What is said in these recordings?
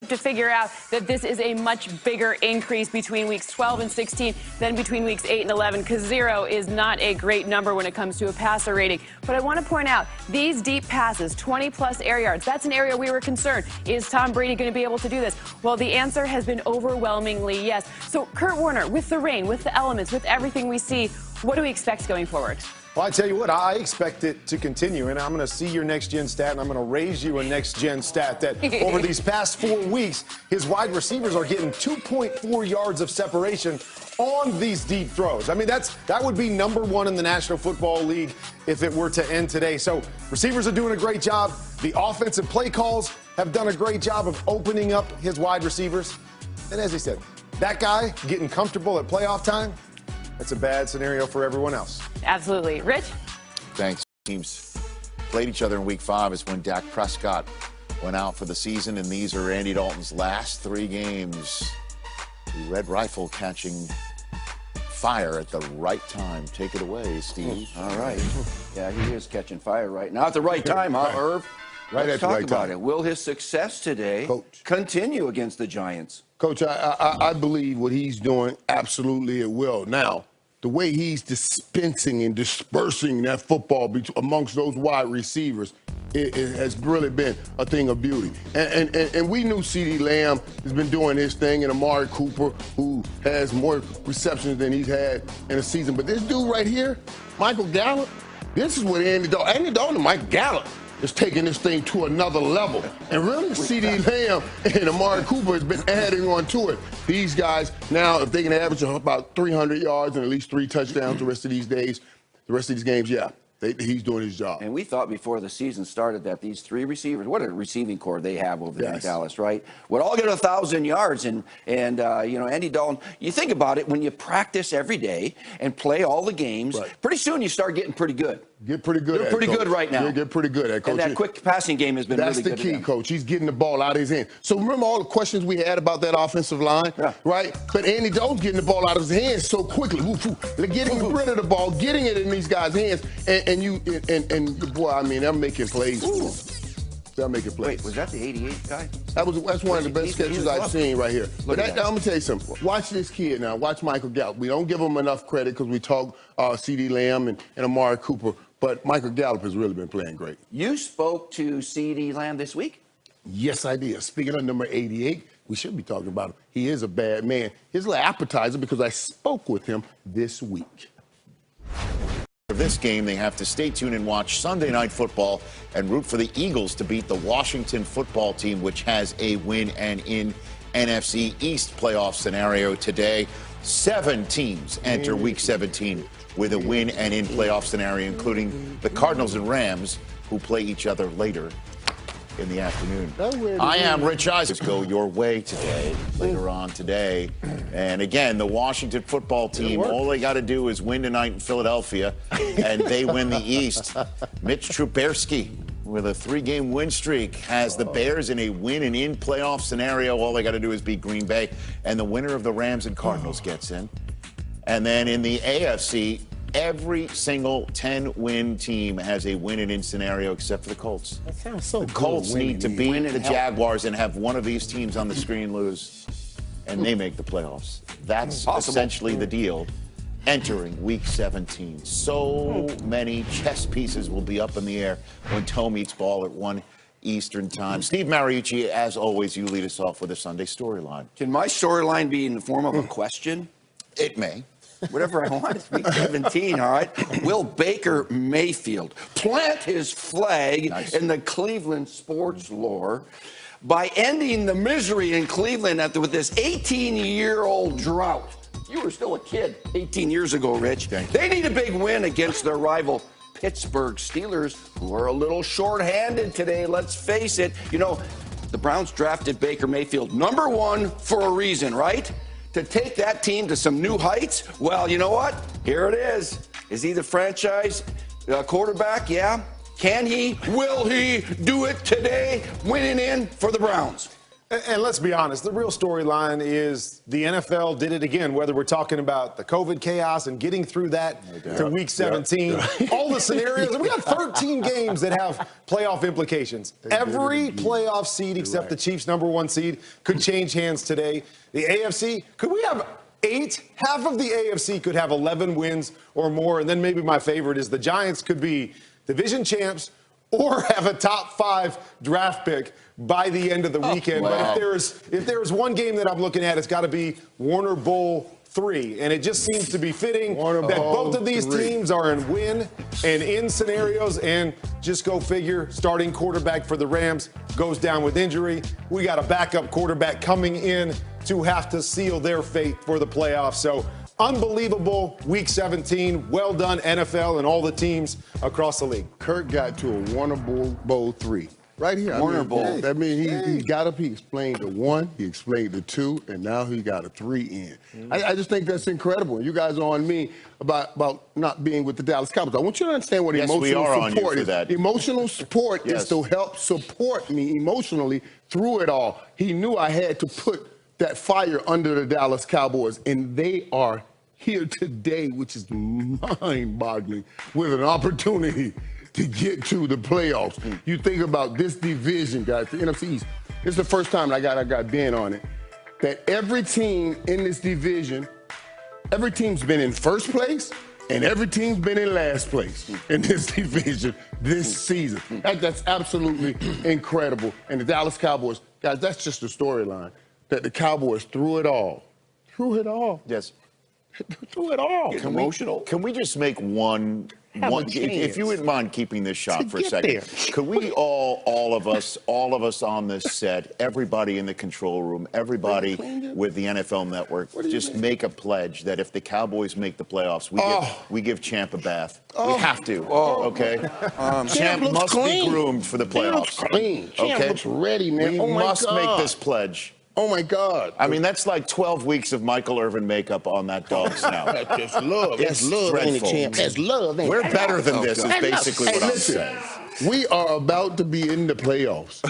to figure out that this is a much bigger increase between weeks 12 and 16 than between weeks 8 and 11, because 0 is not a great number when it comes to a passer rating. But I want to point out, these deep passes, 20-plus air yards, that's an area we were concerned. Is Tom Brady going to be able to do this? Well, the answer has been overwhelmingly yes. So, Kurt Warner, with the rain, with the elements, with everything we see, what do we expect going forward? Well, I tell you what, I expect it to continue, and I'm going to see your next-gen stat, and I'm going to raise you a next-gen stat that over these past 4 weeks, his wide receivers are getting 2.4 yards of separation on these deep throws. I mean, that would be #1 in the National Football League if it were to end today. So receivers are doing a great job. The offensive play calls have done a great job of opening up his wide receivers. And as he said, that guy getting comfortable at playoff time, that's a bad scenario for everyone else. Absolutely. Rich? Thanks. Teams played each other in Week 5 is when Dak Prescott went out for the season, and these are Andy Dalton's last 3 games. The Red Rifle catching fire at the right time. Take it away, Steve. All right. Yeah, he is catching fire right now at the right time, huh, Irv? Right Let's at the talk right about time. it. Will his success today continue against the Giants? Coach, I believe what he's doing, absolutely it will. Now, the way he's dispensing and dispersing that football amongst those wide receivers, it has really been a thing of beauty. And we knew CeeDee Lamb has been doing his thing, and Amari Cooper, who has more receptions than he's had in a season. But this dude right here, Michael Gallup, this is what Andy Dalton and Mike Gallup is taking this thing to another level. And really, CeeDee Lamb and Amari Cooper has been adding on to it. These guys, now, if they can average about 300 yards and at least 3 touchdowns the rest of these games, yeah, he's doing his job. And we thought before the season started that these 3 receivers, what a receiving core they have over there in Dallas, right? Would all get 1,000 yards. And you know, Andy Dalton, you think about it, when you practice every day and play all the games, pretty soon you start getting pretty good. Get pretty good. They're pretty good right now. Get pretty good at, Coach. And that quick passing game has been really good. That's the key, Coach. He's getting the ball out of his hand. So remember all the questions we had about that offensive line, right? But Andy Dalton's getting the ball out of his hands so quickly. Getting rid of the ball, getting it in these guys' hands, and boy, I mean, they're making plays. They're making plays. Wait, was that the 88 guy? That's one of the best catches I've seen right here. But I'm going to tell you something. Watch this kid now. Watch Michael Gallup. We don't give him enough credit because we talk CeeDee Lamb and Amari Cooper. But Michael Gallup has really been playing great. You spoke to CeeDee Lamb this week? Yes, I did. Speaking of number 88, we should be talking about him. He is a bad man. Here's a little appetizer because I spoke with him this week. For this game, they have to stay tuned and watch Sunday Night Football and root for the Eagles to beat the Washington football team, which has a win and in NFC East playoff scenario today. 7 teams enter Week 17 with a win and in playoff scenario, including the Cardinals and Rams, who play each other later in the afternoon. I am Rich Eisen. Go your way today, later on today. And again, the Washington football team, all they got to do is win tonight in Philadelphia, and they win the East. Mitch Trubisky, with a 3-game win streak, has the Bears in a win and in playoff scenario. All they got to do is beat Green Bay, and the winner of the Rams and Cardinals gets in. And then in the AFC, every single 10-win team has a win and in scenario except for the Colts. That sounds so good. The Colts need to beat the Jaguars and have one of these teams on the screen lose, and they make the playoffs. That's essentially the deal entering Week 17. So many chess pieces will be up in the air when toe meets ball at 1 Eastern time. Steve Mariucci, as always, you lead us off with a Sunday storyline. Can my storyline be in the form of a question? It may. Whatever I want. It's Week 17, all right? Will Baker Mayfield plant his flag in the Cleveland sports lore by ending the misery in Cleveland with this 18-year-old drought? You were still a kid 18 years ago, Rich. They need a big win against their rival Pittsburgh Steelers, who are a little short-handed today, let's face it. You know, the Browns drafted Baker Mayfield #1 for a reason, right? To take that team to some new heights? Well, you know what? Here it is. Is he the franchise quarterback? Yeah. Can he? Will he do it today? Winning in for the Browns. And let's be honest, the real storyline is the NFL did it again, whether we're talking about the COVID chaos and getting through that to week 17, all the scenarios. We got 13 games that have playoff implications. Every playoff seed except the Chiefs' #1 seed could change hands today. The AFC, could we have 8? Half of the AFC could have 11 wins or more. And then maybe my favorite is the Giants could be division champs or have a top 5 draft pick by the end of the weekend. Wow. But if there's one game that I'm looking at, it's got to be Warner Bowl 3. And it just seems to be fitting that both of these teams are in win and in scenarios. And just go figure, starting quarterback for the Rams goes down with injury. We got a backup quarterback coming in to have to seal their fate for the playoffs. So unbelievable week 17. Well done, NFL and all the teams across the league. Kirk got to a Warner Bowl 3. Right here. Warner Bowl. I mean, he got up, he explained the 1, he explained the 2, and now he got a 3 in. I just think that's incredible. You guys are on me about not being with the Dallas Cowboys. I want you to understand what emotional support is. Emotional support is to help support me emotionally through it all. He knew I had to put that fire under the Dallas Cowboys, and they are here today, which is mind-boggling, with an opportunity to get to the playoffs. You think about this division, guys, the NFC East. This is the first time I got Ben on it, that every team in this division, every team's been in first place and every team's been in last place in this division this season. That's absolutely incredible. And the Dallas Cowboys, guys, that's just the storyline, that the Cowboys threw it all. Yes. Through it all. Can we just make one if you wouldn't mind keeping this shot for a second, could we all of us on this set, everybody in the control room, everybody with the NFL Network, just make a pledge that if the Cowboys make the playoffs, we give Champ a bath. We have to. Okay. Champ must be groomed for the playoffs. Clean. Champ looks ready, man. We must make this pledge. Oh, my God. I mean, that's like 12 weeks of Michael Irvin makeup on that dog snout. That's love. That's love, ain't it, Champ? That's love, ain't it? We're better than this, is basically what I'm saying. We are about to be in the playoffs.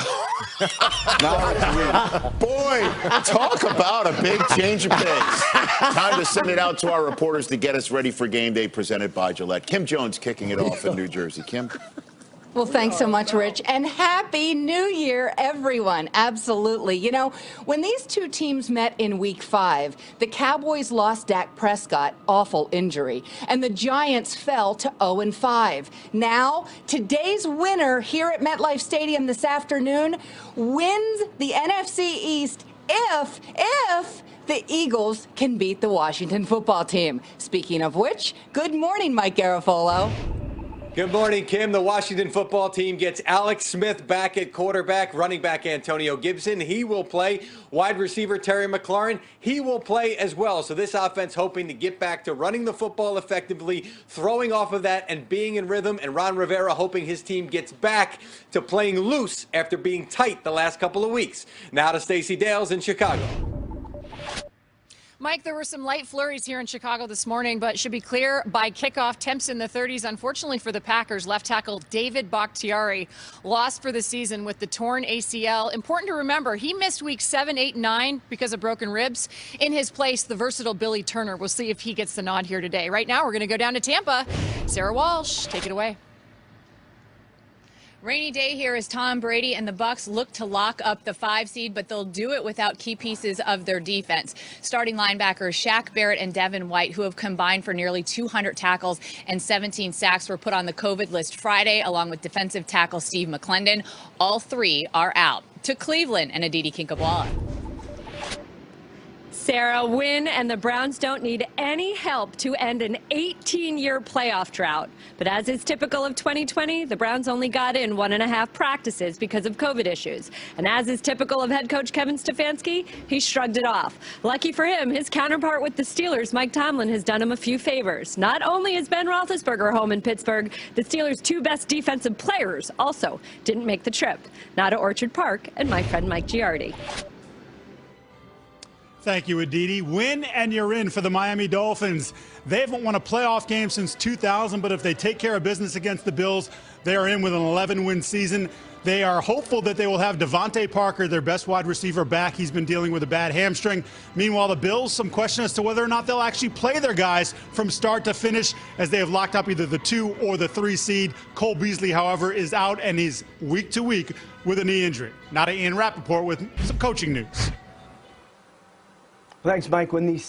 Boy, talk about a big change of pace. Time to send it out to our reporters to get us ready for game day presented by Gillette. Kim Jones kicking it off in New Jersey. Kim? Well, thanks so much, Rich, and Happy New Year, everyone. Absolutely. You know, when these two teams met in Week 5, the Cowboys lost Dak Prescott, awful injury, and the Giants fell to 0-5. Now, today's winner here at MetLife Stadium this afternoon wins the NFC East if the Eagles can beat the Washington football team. Speaking of which, good morning, Mike Garafolo. Good morning, Kim. The Washington football team gets Alex Smith back at quarterback, running back Antonio Gibson. He will play. Wide receiver Terry McLaurin, he will play as well. So this offense hoping to get back to running the football effectively, throwing off of that and being in rhythm. And Ron Rivera hoping his team gets back to playing loose after being tight the last couple of weeks. Now to Stacey Dales in Chicago. Mike, there were some light flurries here in Chicago this morning, but should be clear by kickoff. Temps in the 30s. Unfortunately for the Packers, left tackle David Bakhtiari lost for the season with the torn ACL. Important to remember, he missed weeks 7, 8, and 9 because of broken ribs. In his place, the versatile Billy Turner. We'll see if he gets the nod here today. Right now, we're going to go down to Tampa. Sarah Walsh, take it away. Rainy day here as Tom Brady and the Bucs look to lock up the 5 seed, but they'll do it without key pieces of their defense. Starting linebackers Shaq Barrett and Devin White, who have combined for nearly 200 tackles and 17 sacks, were put on the COVID list Friday, along with defensive tackle Steve McClendon. All 3 are out. To Cleveland and Aditi Kinkhabwala. Sarah, win, and the Browns don't need any help to end an 18-year playoff drought. But as is typical of 2020, the Browns only got in 1.5 practices because of COVID issues. And as is typical of head coach Kevin Stefanski, he shrugged it off. Lucky for him, his counterpart with the Steelers, Mike Tomlin, has done him a few favors. Not only is Ben Roethlisberger home in Pittsburgh, the Steelers' 2 best defensive players also didn't make the trip. Now to Orchard Park and my friend Mike Giardi. Thank you, Aditi. Win and you're in for the Miami Dolphins. They haven't won a playoff game since 2000, but if they take care of business against the Bills, They are in with an 11-win season. They are hopeful that they will have Devontae Parker, their best wide receiver, back. He's been dealing with a bad hamstring. Meanwhile, the Bills, some question as to whether or not they'll actually play their guys from start to finish, as they have locked up either the 2 or the 3 seed. Cole Beasley, however, is out, and he's week to week with a knee injury. Now to Ian Rappaport with some coaching news. Thanks, Mike. When these